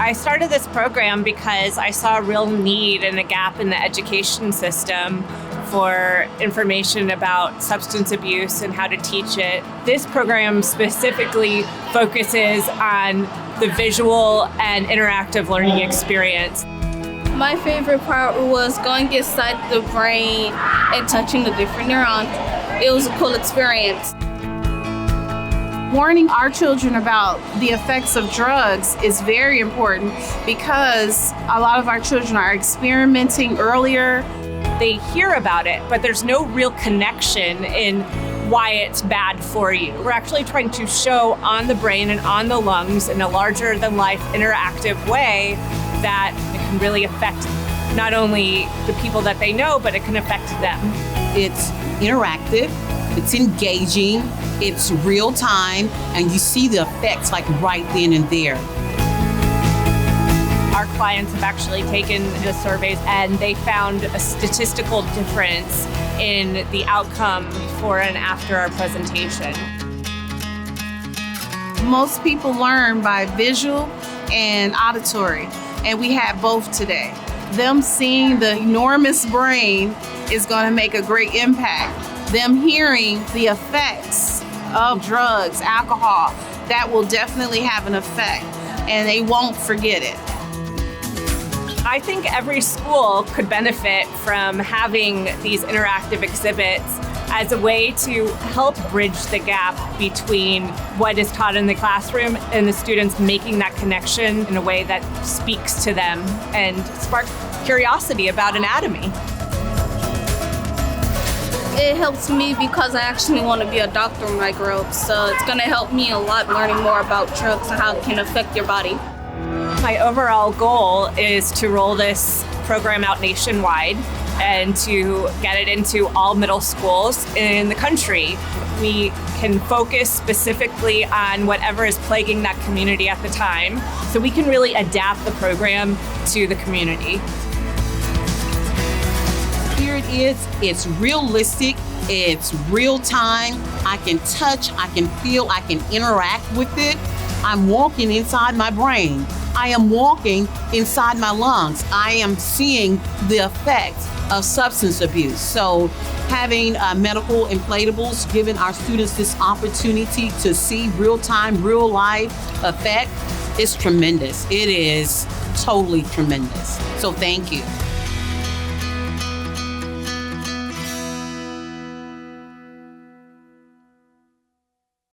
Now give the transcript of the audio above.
I started this program because I saw a real need and a gap in the education system for information about substance abuse and how to teach it. This program specifically focuses on the visual and interactive learning experience. My favorite part was going inside the brain and touching the different neurons. It was a cool experience. Warning our children about the effects of drugs is very important because a lot of our children are experimenting earlier. They hear about it, but there's no real connection in why it's bad for you. We're actually trying to show on the brain and on the lungs in a larger than life interactive way that it can really affect not only the people that they know, but it can affect them. It's interactive, it's engaging, it's real time, and you see the effects like right then and there. Our clients have actually taken the surveys and they found a statistical difference in the outcome before and after our presentation. Most people learn by visual and auditory, and we have both today. Them seeing the enormous brain is going to make a great impact. Them hearing the effects of drugs, alcohol, that will definitely have an effect, and they won't forget it. I think every school could benefit from having these interactive exhibits as a way to help bridge the gap between what is taught in the classroom and the students making that connection in a way that speaks to them and sparks curiosity about anatomy. It helps me because I actually want to be a doctor when I grow up, so it's going to help me a lot learning more about drugs and how it can affect your body. My overall goal is to roll this program out nationwide and to get it into all middle schools in the country. We can focus specifically on whatever is plaguing that community at the time, so we can really adapt the program to the community. Here it is, it's realistic, it's real time, I can touch, I can feel, I can interact with it. I'm walking inside my brain. I am walking inside my lungs. I am seeing the effects of substance abuse. So having Medical Inflatables, giving our students this opportunity to see real-time, real-life effect is tremendous. It is totally tremendous. So thank you.